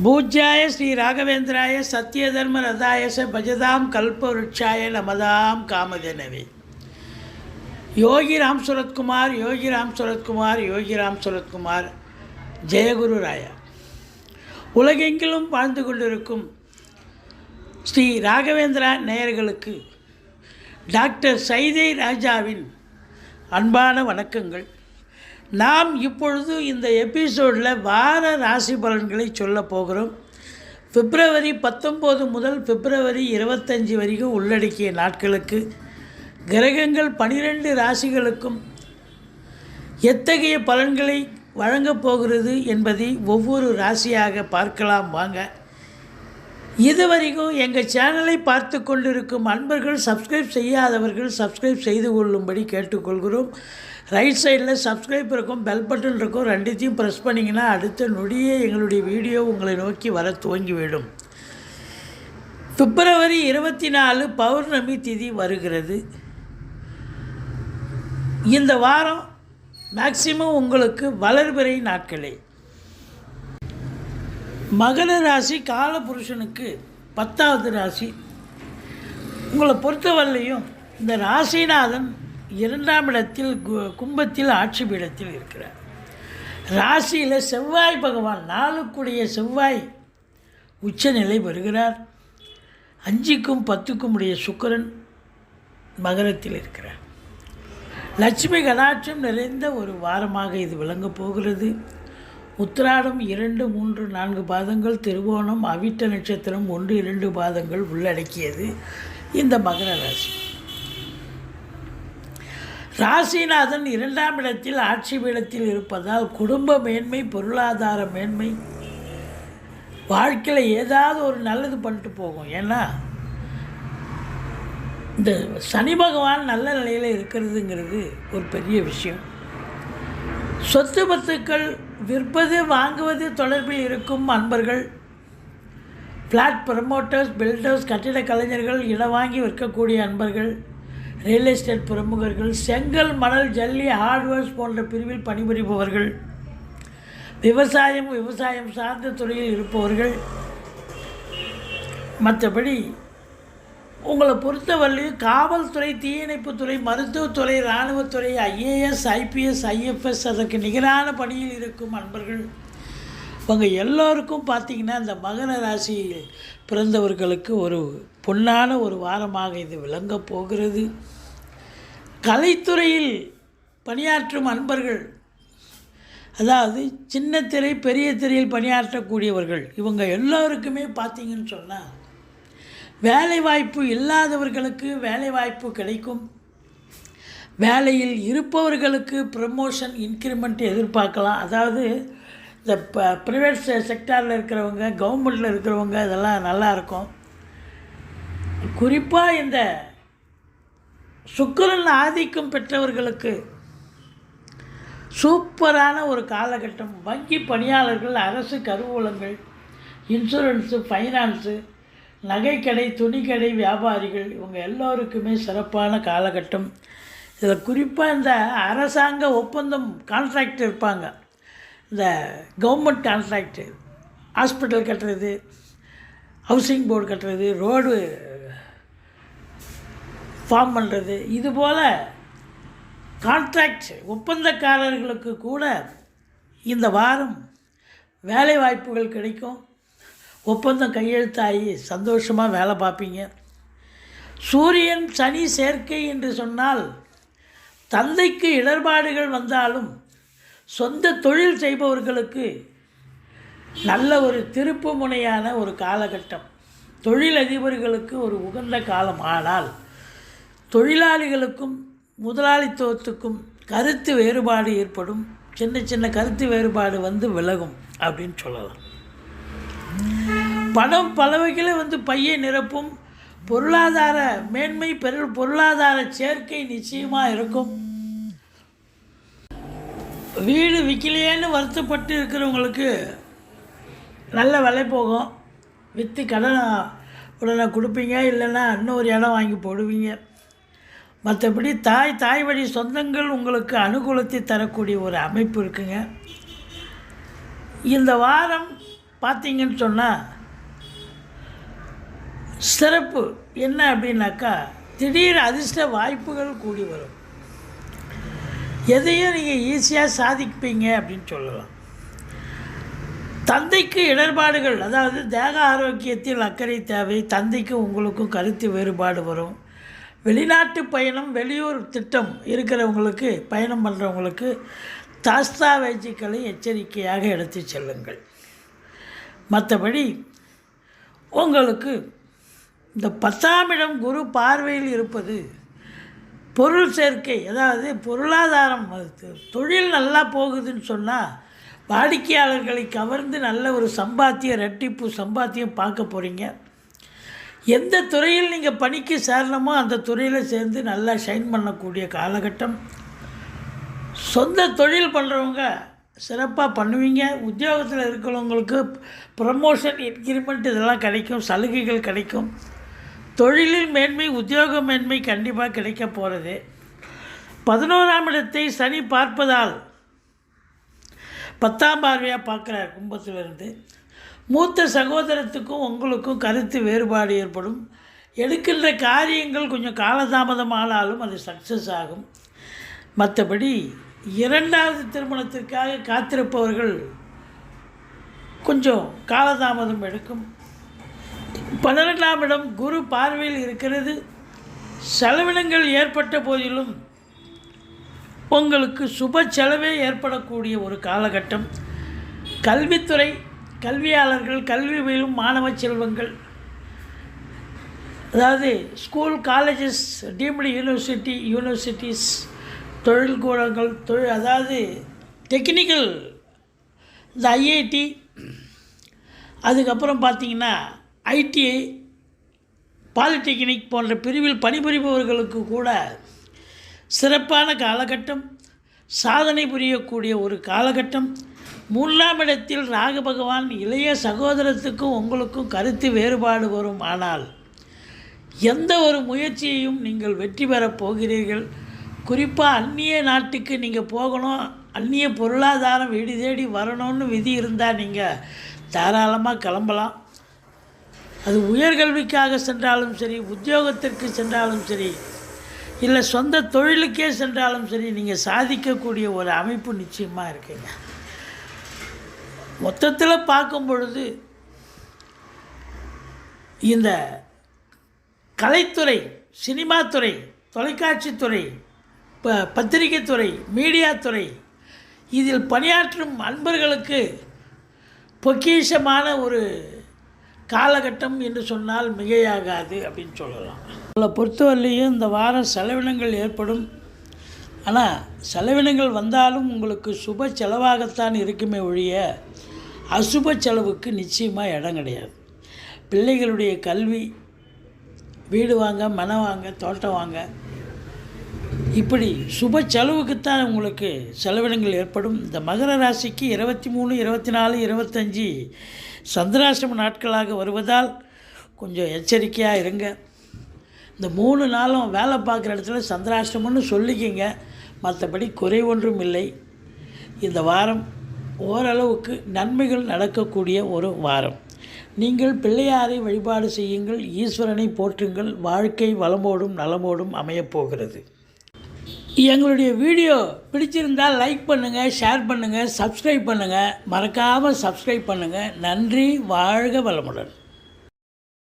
பூஜ்யாய ஸ்ரீ ராகவேந்திராய சத்யதர்ம ரதாயச பஜதாம் கல்பவருட்சாய நமதாம் காமதேனவே. யோகி ராம் சுரத்குமார், யோகி ராம் சுரத்குமார், யோகி ராம் சுரத்குமார். ஜெயகுரு ராயா. உலகெங்கிலும் வாழ்ந்து கொண்டிருக்கும் ஸ்ரீ ராகவேந்திரா நேயர்களுக்கு டாக்டர் சைதை ராஜாவின் அன்பான வணக்கங்கள். நாம் இப்பொழுது இந்த எபிசோடில் வார ராசி பலன்களை சொல்ல போகிறோம். பிப்ரவரி 19 முதல் பிப்ரவரி 25 வரைக்கும் உள்ளடக்கிய நாட்களுக்கு கிரகங்கள் 12 ராசிகளுக்கும் எத்தகைய பலன்களை வழங்கப் போகிறது என்பதை ஒவ்வொரு ராசியாக பார்க்கலாம் வாங்க. இதுவரைக்கும் எங்கள் சேனலை பார்த்து கொண்டிருக்கும் அன்பர்கள், சப்ஸ்கிரைப் செய்யாதவர்கள் சப்ஸ்கிரைப் செய்து கொள்ளும்படி கேட்டுக்கொள்கிறோம். ரைட் சைடில் சப்ஸ்கிரைப் இருக்கும், பெல் பட்டன் இருக்கும், ரெண்டுத்தையும் ப்ரெஸ் பண்ணிங்கன்னா அடுத்த நொடியே எங்களுடைய வீடியோ உங்களை நோக்கி வர துவங்கிவிடும். பிப்ரவரி 24 பௌர்ணமி திதி வருகிறது. இந்த வாரம் மேக்சிமம் உங்களுக்கு வளர்பிறை நாட்களே. மகர ராசி காலபுருஷனுக்கு 10வது ராசி. உங்களை பொறுத்தவரையிலையும் இந்த ராசிநாதன் 2ஆம் இடத்தில் கும்பத்தில் ஆட்சி பீடத்தில் இருக்கிறார். ராசியில் செவ்வாய் பகவான், நாளுக்குடைய செவ்வாய் உச்சநிலை வருகிறார். 5க்கும் 10க்கும் உடைய சுக்கிரன் மகரத்தில் இருக்கிறார். லட்சுமி கடாட்சம் நிறைந்த ஒரு வாரமாக இது விளங்கப் போகிறது. உத்திராடம் 2, 3, 4 பாதங்கள், திருவோணம், அவிட்ட நட்சத்திரம் 1, 2 பாதங்கள் உள்ளடக்கியது இந்த மகர ராசி. ராசிநாதன் 2ஆம் இடத்தில் ஆட்சி பீடத்தில் இருப்பதால் குடும்ப மேன்மை, பொருளாதார மேன்மை, வாழ்க்கையில் ஏதாவது ஒரு நல்லது பண்ணிட்டு போகும். ஏன்னா இந்த சனி பகவான் நல்ல நிலையில் இருக்கிறதுங்கிறது ஒரு பெரிய விஷயம். சொத்து பத்துக்கள் விற்பது வாங்குவது தொடர்பில் இருக்கும் அன்பர்கள், ஃப்ளாட் ப்ரமோட்டர்ஸ், பில்டர்ஸ், கட்டிட கலைஞர்கள், இடம் வாங்கி விற்கக்கூடிய அன்பர்கள், ரியல் எஸ்டேட் பிரமுகர்கள், செங்கல், மணல், ஜல்லி, ஹார்ட்வேர்ஸ் போன்ற பிரிவில் பணிபுரிபவர்கள், விவசாயம் சார்ந்த துறையில் இருப்பவர்கள், மற்றபடி உங்களை பொறுத்தவரையிலும் காவல்துறை, தீயணைப்புத்துறை, மருத்துவத்துறை, இராணுவத்துறை, IAS, IPS, IFS அதற்கு நிகரான பணியில் இருக்கும் அன்பர்கள், இவங்க எல்லோருக்கும் பார்த்திங்கன்னா இந்த மகர ராசியில் பிறந்தவர்களுக்கு ஒரு பொன்னான ஒரு வாரமாக இது விளங்கப் போகிறது. கலைத்துறையில் பணியாற்றும் அன்பர்கள், அதாவது சின்ன திரை பெரிய திரையில் பணியாற்றக்கூடியவர்கள், இவங்க எல்லோருக்குமே பார்த்திங்கன்னு சொன்னால் வேலைவாய்ப்பு இல்லாதவர்களுக்கு வேலைவாய்ப்பு கிடைக்கும். வேலையில் இருப்பவர்களுக்கு ப்ரமோஷன், இன்க்ரிமெண்ட் எதிர்பார்க்கலாம். அதாவது இந்த ப்ரைவேட் செக்டாரில் இருக்கிறவங்க, கவர்மெண்ட்டில் இருக்கிறவங்க, இதெல்லாம் நல்லாயிருக்கும். குறிப்பாக இந்த சுக்கிரன் ஆதிக்கம் பெற்றவர்களுக்கு சூப்பரான ஒரு காலகட்டம். வங்கி பணியாளர்கள், அரசு கருவூலங்கள், இன்சூரன்ஸு, ஃபைனான்ஸு, நகைக்கடை, துணிக்கடை வியாபாரிகள், இவங்க எல்லோருக்குமே சிறப்பான காலகட்டம். இதில் குறிப்பாக இந்த அரசாங்க ஒப்பந்தம் கான்ட்ராக்ட் இருப்பாங்க, இந்த கவர்மெண்ட் கான்ட்ராக்டு, ஹாஸ்பிட்டல் கட்டுறது, ஹவுசிங் போர்டு கட்டுறது, ரோடு ஃபார்ம் பண்ணுறது, இதுபோல் கான்ட்ராக்ட் ஒப்பந்தக்காரர்களுக்கு கூட இந்த வாரம் வேலை வாய்ப்புகள் கிடைக்கும். ஒப்பந்தம் கையெழுத்தாகி சந்தோஷமாக வேலை பார்ப்பீங்க. சூரியன் சனி சேர்க்கை என்று சொன்னால் தந்தைக்கு இடர்பாடுகள் வந்தாலும் சொந்த தொழில் செய்பவர்களுக்கு நல்ல ஒரு திருப்பு முனையான ஒரு காலகட்டம். தொழிலதிபர்களுக்கு ஒரு உகந்த காலம். ஆனால் தொழிலாளிகளுக்கும் முதலாளித்துவத்துக்கும் கருத்து வேறுபாடு ஏற்படும். சின்ன சின்ன கருத்து வேறுபாடு விலகும் அப்படின்னு சொல்லலாம். பணம் பல வகையில் பையை நிரப்பும். பொருளாதார மேன்மை, பொருளாதார சேர்க்கை நிச்சயமாக இருக்கும். வீடு விற்கலையேன்னு வருத்தப்பட்டு இருக்கிறவங்களுக்கு நல்ல விலை போகும். விற்று கடனை உடனே கொடுப்பீங்க, இல்லைன்னா இன்னொரு இடம் வாங்கி போடுவீங்க. மற்றபடி தாய் வழி சொந்தங்கள் உங்களுக்கு அனுகூலத்தை தரக்கூடிய ஒரு அமைப்பு இருக்குங்க. இந்த வாரம் பார்த்தீங்கன்னு சொன்னால் சிறப்பு என்ன அப்படின்னாக்கா, திடீர் அதிர்ஷ்ட வாய்ப்புகள் கூடி வரும். எதையும் நீங்கள் ஈஸியாக சாதிப்பீங்க அப்படின்னு சொல்லலாம். தந்தைக்கு இடர்பாடுகள், அதாவது தேக ஆரோக்கியத்தில் அக்கறை தேவை. தந்தைக்கு உங்களுக்கும் கருத்து வேறுபாடு வரும். வெளிநாட்டு பயணம், வெளியூர் திட்டம் இருக்கிறவங்களுக்கு, பயணம் பண்ணுறவங்களுக்கு தாஸ்தாவேஜுக்களை எச்சரிக்கையாக எடுத்து செல்லுங்கள். மற்றபடி உங்களுக்கு இந்த 10ஆம் இடம் குரு பார்வையில் இருப்பது பொருள் சேர்க்கை, அதாவது பொருளாதாரம், தொழில் நல்லா போகுதுன்னு சொன்னால் வாடிக்கையாளர்களை கவர்ந்து நல்ல ஒரு சம்பாத்தியம், ரெட்டிப்பு சம்பாத்தியம் பார்க்க போகிறீங்க. எந்த துறையில் நீங்கள் பணிக்கு சேரணுமோ அந்த துறையில் சேர்ந்து நல்லா ஷைன் பண்ணக்கூடிய காலகட்டம். சொந்த தொழில் பண்ணுறவங்க சிறப்பாக பண்ணுவீங்க. உத்தியோகத்தில் இருக்கிறவங்களுக்கு ப்ரமோஷன், இன்க்ரிமெண்ட் இதெல்லாம் கிடைக்கும், சலுகைகள் கிடைக்கும். தொழிலில் மேன்மை, உத்தியோக மேன்மை கண்டிப்பாக கிடைக்க போகிறது. 11ஆம் இடத்தை சனி பார்ப்பதால் 10ஆம் பார்வையாக பார்க்குறார் கும்பத்திலிருந்து. மூத்த சகோதரத்துக்கும் உங்களுக்கும் கருத்து வேறுபாடு ஏற்படும். எடுக்கின்ற காரியங்கள் கொஞ்சம் காலதாமதம் ஆனாலும் அது சக்ஸஸ் ஆகும். மற்றபடி 2வது திருமணத்திற்காக காத்திருப்பவர்கள் கொஞ்சம் காலதாமதம் எடுக்கும். 12ஆம் இடம் குரு பார்வையில் இருக்கிறது. செலவினங்கள் ஏற்பட்ட போதிலும் உங்களுக்கு சுப செலவே ஏற்படக்கூடிய ஒரு காலகட்டம். கல்வித்துறை, கல்வியாளர்கள், கல்வி பயிலும் மாணவ செல்வங்கள், அதாவது ஸ்கூல், காலேஜஸ், டீம்டு யூனிவர்சிட்டிஸ், தொழில்கூடங்கள், அதாவது டெக்னிக்கல், இந்த ஐஐடி, அதுக்கப்புறம் பார்த்திங்கன்னா ஐடிஐ, பாலிடெக்னிக் போன்ற பிரிவில் பணிபுரிபவர்களுக்கு கூட சிறப்பான காலகட்டம், சாதனை புரியக்கூடிய ஒரு காலகட்டம். 3ஆம் இடத்தில் ராகு பகவான், இளைய சகோதரத்துக்கும் உங்களுக்கும் கருத்து வேறுபாடு வரும். ஆனால் எந்த ஒரு முயற்சியையும் நீங்கள் வெற்றி பெறப் போகிறீர்கள். குறிப்பாக அந்நிய நாட்டுக்கு நீங்கள் போகணும், அந்நிய பொருளாதாரம் வீடு தேடி வரணும்னு விதி இருந்தால் நீங்கள் தாராளமாக கிளம்பலாம். அது உயர்கல்விக்காக சென்றாலும் சரி, உத்தியோகத்திற்கு சென்றாலும் சரி, இல்லை சொந்த தொழிலுக்கே சென்றாலும் சரி, நீங்கள் சாதிக்கக்கூடிய ஒரு அமைப்பு நிச்சயமாக இருக்குங்க. மொத்தத்தில் பார்க்கும் பொழுது இந்த கலைத்துறை, சினிமாத்துறை, தொலைக்காட்சித்துறை, பத்திரிகைத்துறை, மீடியாத்துறை, இதில் பணியாற்றும் அன்பர்களுக்கு பொக்கிஷமான ஒரு காலகட்டம் என்று சொன்னால் மிகையாகாது அப்படின்னு சொல்லலாம். உங்களை பொறுத்தவரையிலையும் இந்த வாரம் செலவினங்கள் ஏற்படும். ஆனால் செலவினங்கள் வந்தாலும் உங்களுக்கு சுப செலவாகத்தான் இருக்குமே ஒழிய அசுப செலவுக்கு நிச்சயமாக இடம் கிடையாது. பிள்ளைகளுடைய கல்வி, வீடு வாங்க, மனை வாங்க, தோட்டம் வாங்க, இப்படி சுப செலவுக்குத்தான் உங்களுக்கு செலவினங்கள் ஏற்படும். இந்த மகர ராசிக்கு 23, 24, 25 சந்திராஷ்டம நாட்களாக வருவதால் கொஞ்சம் எச்சரிக்கையாக இருங்க. இந்த 3 நாளும் வேலை பார்க்குற இடத்துல சந்திராஷ்டமம்னு சொல்லிக்கிங்க, மற்றபடி குறை ஒன்றும் இல்லை. இந்த வாரம் ஓரளவுக்கு நன்மைகள் நடக்கக்கூடிய ஒரு வாரம். நீங்கள் பிள்ளையாரை வழிபாடு செய்யுங்கள், ஈஸ்வரனை போற்றுங்கள். வாழ்க்கை வளமோடும் நலமோடும் அமையப்போகிறது. எங்களுடைய வீடியோ பிடிச்சிருந்தால் லைக் பண்ணுங்கள், ஷேர் பண்ணுங்கள், சப்ஸ்கிரைப் பண்ணுங்கள். மறக்காமல் சப்ஸ்கிரைப் பண்ணுங்கள். நன்றி. வாழ்க வளமுடன்.